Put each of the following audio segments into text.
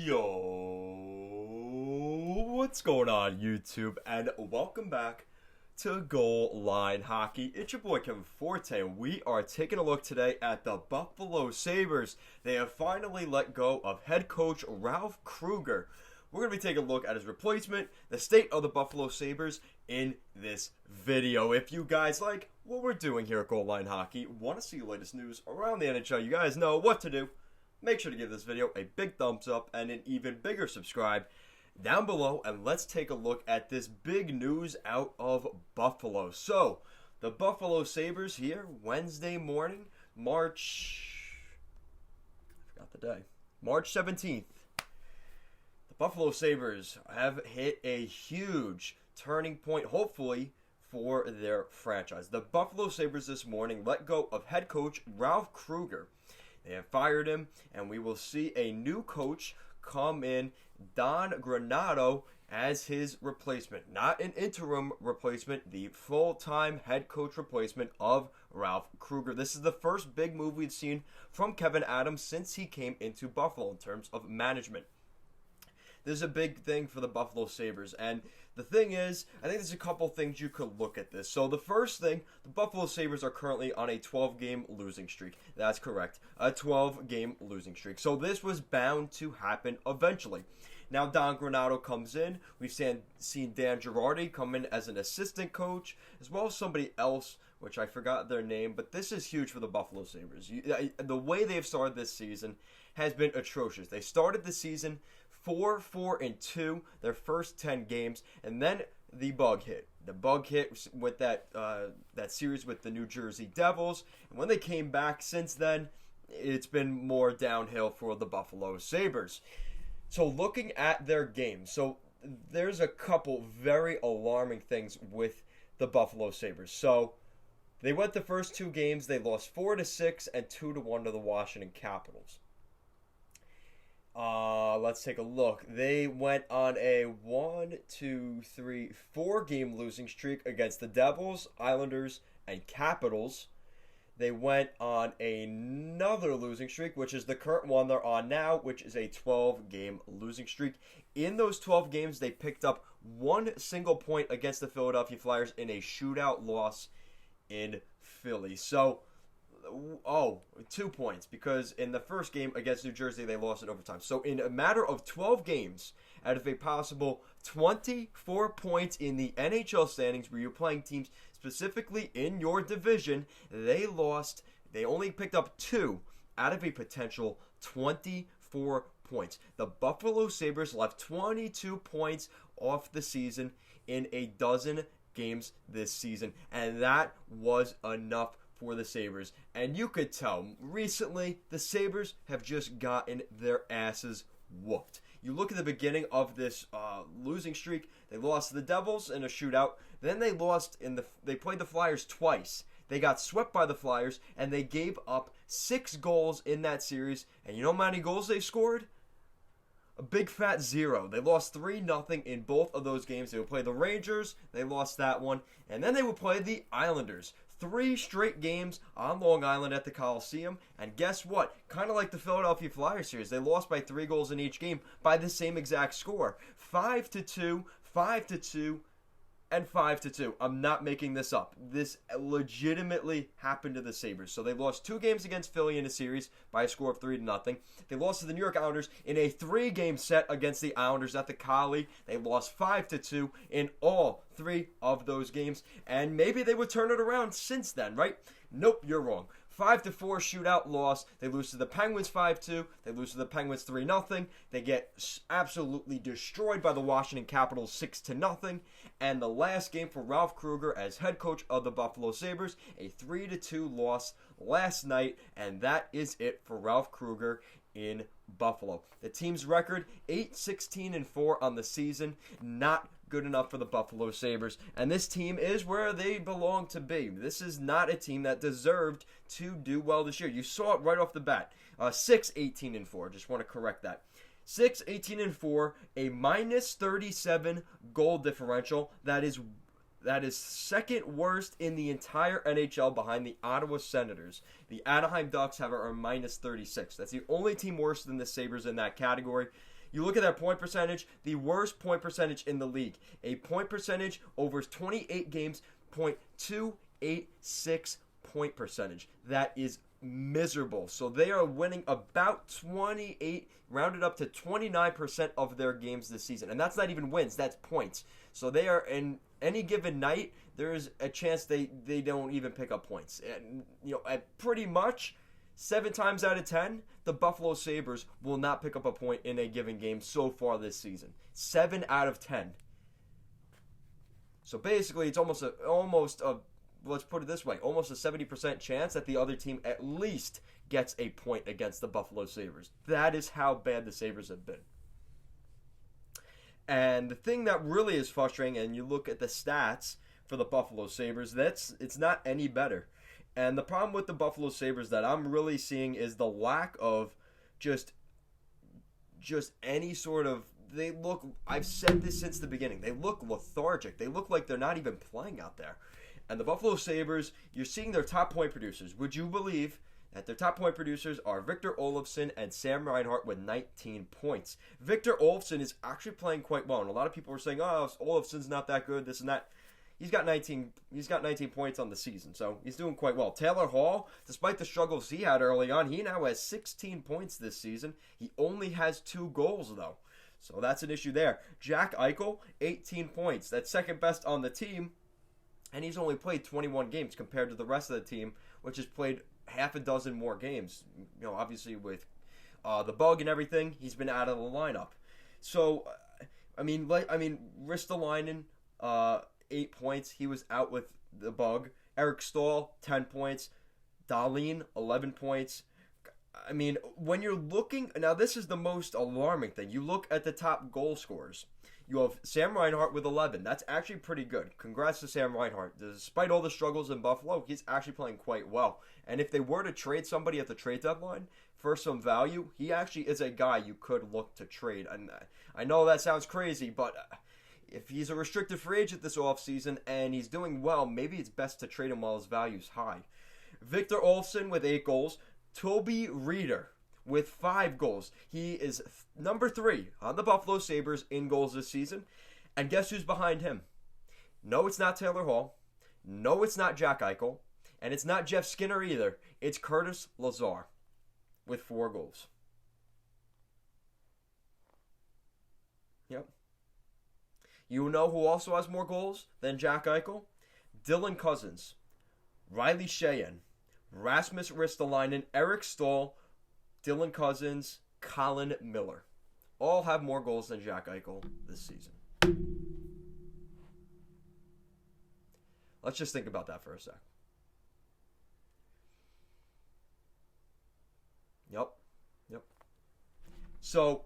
Yo, what's going on, YouTube? And welcome back to Goal Line Hockey. It's your boy Kevin Forte, and we are taking a look today at the Buffalo Sabres. They have finally let go of head coach Ralph Kruger. We're going to be taking a look at his replacement, the state of the Buffalo Sabres in this video. If you guys like what we're doing here at Goal Line Hockey, want to see the latest news around the NHL, you guys know what to do. Make sure to give this video a big thumbs up and an even bigger subscribe down below. And let's take a look at this big news out of Buffalo. So, the Buffalo Sabres here, Wednesday morning, March 17th. The Buffalo Sabres have hit a huge turning point, hopefully, for their franchise. The Buffalo Sabres this morning let go of head coach Ralph Kruger. They have fired him, and we will see a new coach come in, Don Granato, as his replacement. Not an interim replacement, the full-time head coach replacement of Ralph Kruger. This is the first big move we've seen from Kevyn Adams since he came into Buffalo in terms of management. This is a big thing for the Buffalo Sabres, and the thing is, I think there's a couple things you could look at this. So the first thing, the Buffalo Sabres are currently on a 12-game losing streak. That's correct, a 12-game losing streak. So this was bound to happen eventually. Now Don Granato comes in. We've seen Dan Girardi come in as an assistant coach, as well as somebody else, which I forgot their name, but this is huge for the Buffalo Sabres. The way they've started this season has been atrocious. They started the season 4-4-2, their first 10 games, and then the bug hit. The bug hit with that series with the New Jersey Devils, and when they came back since then, it's been more downhill for the Buffalo Sabres. So looking at their games, so there's a couple very alarming things with the Buffalo Sabres. So they went the first two games, they lost 4-6 and 2-1 to the Washington Capitals. Let's take a look. They went on a 4-game losing streak against the Devils, Islanders, and Capitals. They went on another losing streak, which is the current one they're on now, which is a 12-game losing streak. In those 12 games, they picked up one single point against the Philadelphia Flyers in a shootout loss in Philly. So, 2 points, because in the first game against New Jersey, they lost in overtime. So in a matter of 12 games, out of a possible 24 points in the NHL standings, where you're playing teams specifically in your division, they only picked up 2 out of a potential 24 points. The Buffalo Sabres left 22 points off the season in a dozen games this season, and that was enough for the Sabres. And you could tell, recently, the Sabres have just gotten their asses whooped. You look at the beginning of this losing streak, they lost to the Devils in a shootout, then they played the Flyers twice. They got swept by the Flyers, and they gave up 6 goals in that series, and you know how many goals they scored? A big fat 0. They lost 3-0 in both of those games. They would play the Rangers, they lost that one, and then they would play the Islanders. 3 straight games on Long Island at the Coliseum, and guess what? Kind of like the Philadelphia Flyers series, they lost by 3 goals in each game by the same exact score. 5-2, 5-2, and 5-2. I'm not making this up. This legitimately happened to the Sabres. So they lost 2 games against Philly in a series by a score of 3-0. They lost to the New York Islanders in a 3-game set against the Islanders at the Collie. They lost 5-2 in all 3 of those games. And maybe they would turn it around since then, right? Nope, you're wrong. 5-4 shootout loss. They lose to the Penguins 5-2. They lose to the Penguins 3-0. They get absolutely destroyed by the Washington Capitals 6-0. And the last game for Ralph Kruger as head coach of the Buffalo Sabres, a 3-2 loss last night. And that is it for Ralph Kruger in Buffalo. The team's record, 8-16-4 on the season. Not good enough for the Buffalo Sabres, and this team is where they belong to be. This is not a team that deserved to do well this year. You saw it right off the bat. 6-18-4. Just want to correct that. 6-18-4, a minus 37 goal differential. That is second worst in the entire NHL behind the Ottawa Senators. The Anaheim Ducks have a minus 36. That's the only team worse than the Sabres in that category. You look at that point percentage, the worst point percentage in the league. A point percentage over 28 games, .286 point percentage. That is miserable. So they are winning about 28, rounded up to 29% of their games this season. And that's not even wins, that's points. So they are, in any given night, there is a chance they don't even pick up points. And, at pretty much 7 times out of 10, the Buffalo Sabres will not pick up a point in a given game so far this season. 7 out of 10. So basically, it's almost a let's put it this way, almost a 70% chance that the other team at least gets a point against the Buffalo Sabres. That is how bad the Sabres have been. And the thing that really is frustrating, and you look at the stats for the Buffalo Sabres, it's not any better. And the problem with the Buffalo Sabres that I'm really seeing is the lack of just any sort of, I've said this since the beginning, they look lethargic. They look like they're not even playing out there. And the Buffalo Sabres, you're seeing their top point producers. Would you believe that their top point producers are Victor Olofsson and Sam Reinhart with 19 points? Victor Olofsson is actually playing quite well. And a lot of people are saying, oh, Olofsson's not that good, this and that. He's got 19 points on the season, so he's doing quite well. Taylor Hall, despite the struggles he had early on, he now has 16 points this season. He only has 2 goals, though. So that's an issue there. Jack Eichel, 18 points. That's second best on the team. And he's only played 21 games compared to the rest of the team, which has played half a dozen more games. Obviously with the bug and everything, he's been out of the lineup. So, Ristolainen, 8 points. He was out with the bug. Eric Stahl, 10 points. Dahlin, 11 points. When you're looking, now this is the most alarming thing. You look at the top goal scorers. You have Sam Reinhart with 11. That's actually pretty good. Congrats to Sam Reinhart. Despite all the struggles in Buffalo, he's actually playing quite well. And if they were to trade somebody at the trade deadline for some value, he actually is a guy you could look to trade. And I know that sounds crazy, but if he's a restricted free agent this offseason and he's doing well, maybe it's best to trade him while his value's high. Victor Olofsson with 8 goals. Toby Reeder with 5 goals. He is number 3 on the Buffalo Sabres in goals this season. And guess who's behind him? No, it's not Taylor Hall. No, it's not Jack Eichel. And it's not Jeff Skinner either. It's Curtis Lazar with 4 goals. Yep. You know who also has more goals than Jack Eichel? Dylan Cousins, Riley Sheahan, Rasmus Ristolainen, Eric Stahl, Dylan Cousins, Colin Miller. All have more goals than Jack Eichel this season. Let's just think about that for a sec. Yep. So,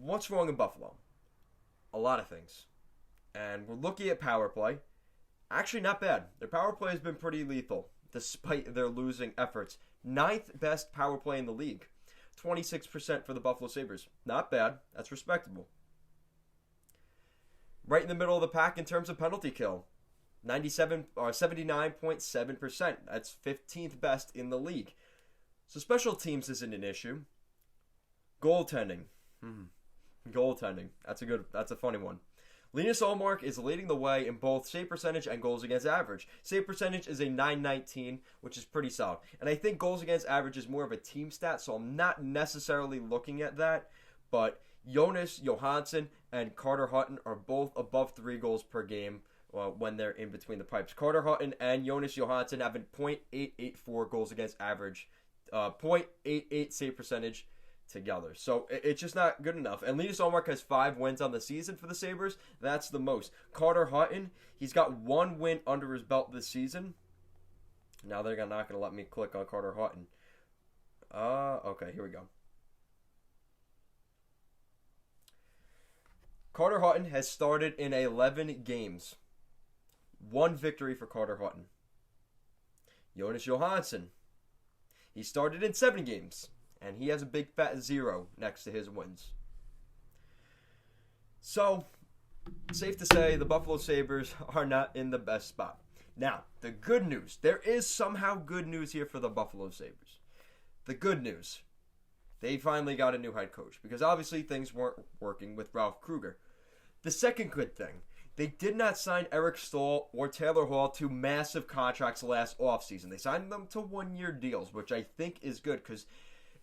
what's wrong in Buffalo? A lot of things. And we're looking at power play. Actually, not bad. Their power play has been pretty lethal, despite their losing efforts. 9th best power play in the league. 26% for the Buffalo Sabres. Not bad. That's respectable. Right in the middle of the pack in terms of penalty kill. 79.7%. That's 15th best in the league. So special teams isn't an issue. Goaltending. Goaltending. That's a funny one. Linus Ullmark is leading the way in both save percentage and goals against average. Save percentage is a .919, which is pretty solid. And I think goals against average is more of a team stat, so I'm not necessarily looking at that. But Jonas Johansson and Carter Hutton are both above 3 goals per game when they're in between the pipes. Carter Hutton and Jonas Johansson having .884 goals against average, .88 save percentage together. So it's just not good enough. And Linus Ullmark has 5 wins on the season for the Sabres. That's the most. Carter Hutton, he's got 1 win under his belt this season. Now they're not going to let me click on Carter Hutton. Okay, here we go. Carter Hutton has started in 11 games. 1 victory for Carter Hutton. Jonas Johansson, he started in 7 games. And he has a big fat 0 next to his wins. So, safe to say, the Buffalo Sabres are not in the best spot. Now, the good news. There is somehow good news here for the Buffalo Sabres. The good news. They finally got a new head coach because obviously things weren't working with Ralph Kruger. The second good thing, they did not sign Eric Staal or Taylor Hall to massive contracts last offseason. They signed them to one-year deals, which I think is good because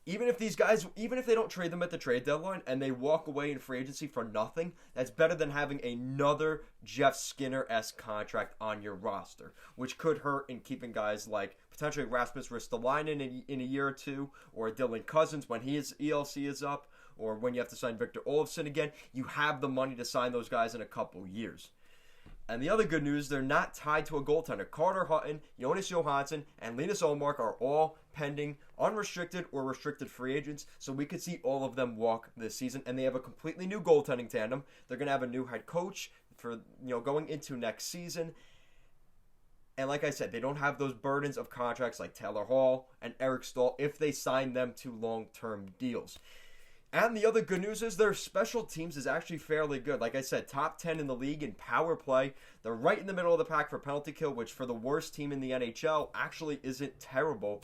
even if these guys, even if they don't trade them at the trade deadline and they walk away in free agency for nothing, that's better than having another Jeff Skinner-esque contract on your roster, which could hurt in keeping guys like potentially Rasmus Ristolainen in a year or two, or Dylan Cousins when his ELC is up, or when you have to sign Victor Olofsson again. You have the money to sign those guys in a couple years. And the other good news, they're not tied to a goaltender. Carter Hutton, Jonas Johansson, and Linus Ullmark are all pending unrestricted or restricted free agents, so we could see all of them walk this season. And they have a completely new goaltending tandem. They're going to have a new head coach for going into next season. And like I said, they don't have those burdens of contracts like Taylor Hall and Eric Staal if they sign them to long-term deals. And the other good news is their special teams is actually fairly good. Like I said, top 10 in the league in power play. They're right in the middle of the pack for penalty kill, which for the worst team in the NHL actually isn't terrible.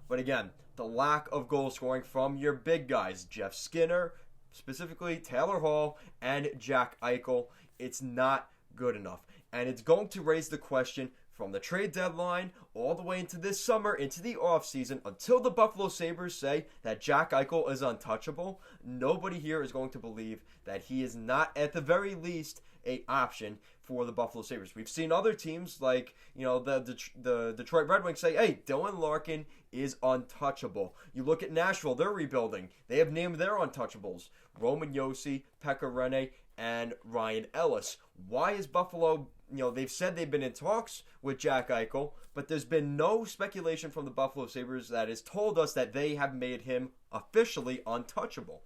But again, the lack of goal scoring from your big guys, Jeff Skinner, specifically Taylor Hall, and Jack Eichel, it's not good enough. And it's going to raise the question from the trade deadline all the way into this summer, into the offseason, until the Buffalo Sabres say that Jack Eichel is untouchable. Nobody here is going to believe that he is not, at the very least, an option for the Buffalo Sabres. We've seen other teams like, the Detroit Red Wings say, hey, Dylan Larkin is untouchable. You look at Nashville, they're rebuilding. They have named their untouchables: Roman Josi, Pekka Rinne, and Ryan Ellis. Why is Buffalo, they've said they've been in talks with Jack Eichel, but there's been no speculation from the Buffalo Sabres that has told us that they have made him officially untouchable.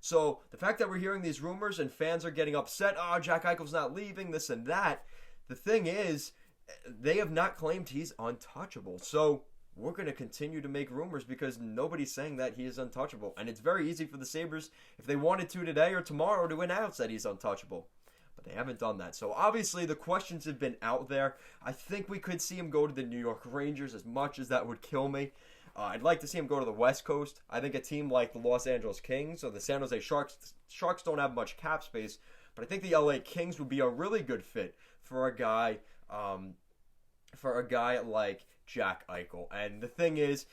So the fact that we're hearing these rumors and fans are getting upset, oh, Jack Eichel's not leaving, this and that, the thing is, they have not claimed he's untouchable. So we're going to continue to make rumors because nobody's saying that he is untouchable. And it's very easy for the Sabres, if they wanted to today or tomorrow, to announce that he's untouchable. But they haven't done that. So obviously the questions have been out there. I think we could see him go to the New York Rangers, as much as that would kill me. I'd like to see him go to the West Coast. I think a team like the Los Angeles Kings or the San Jose Sharks don't have much cap space, but I think the LA Kings would be a really good fit for a guy like Jack Eichel. And the thing is,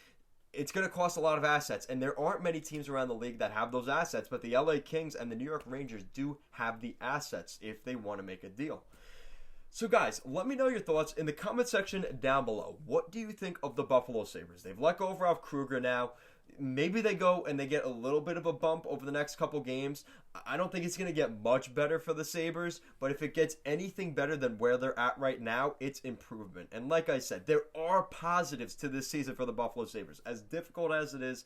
it's going to cost a lot of assets, and there aren't many teams around the league that have those assets, but the LA Kings and the New York Rangers do have the assets if they want to make a deal. So guys, let me know your thoughts in the comment section down below. What do you think of the Buffalo Sabres? They've let go of Ralph Kruger now. Maybe they go and they get a little bit of a bump over the next couple games. I don't think it's going to get much better for the Sabres, but if it gets anything better than where they're at right now, it's improvement. And like I said, there are positives to this season for the Buffalo Sabres. As difficult as it is,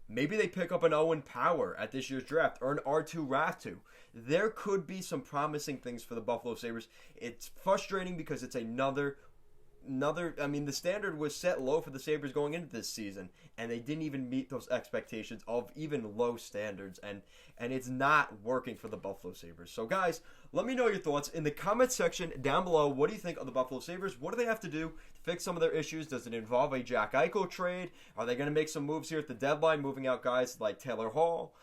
maybe they pick up an Owen Power at this year's draft or an R2 Ratu. There could be some promising things for the Buffalo Sabres. It's frustrating because it's another, the standard was set low for the Sabres going into this season, and they didn't even meet those expectations of even low standards, and it's not working for the Buffalo Sabres. So guys, let me know your thoughts in the comment section down below. What do you think of the Buffalo Sabres? What do they have to do to fix some of their issues? Does it involve a Jack Eichel trade? Are they going to make some moves here at the deadline, moving out guys like Taylor Hall,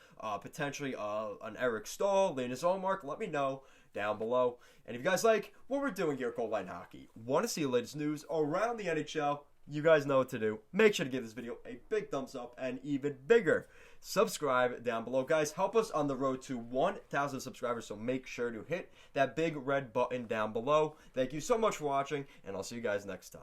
potentially an Eric Staal, Linus Ullmark? Let me know down below. And if you guys like what we're doing here at Goal Line Hockey, want to see the latest news around the NHL, you guys know what to do. Make sure to give this video a big thumbs up and even bigger subscribe down below. Guys, help us on the road to 1,000 subscribers, so make sure to hit that big red button down below. Thank you so much for watching, and I'll see you guys next time.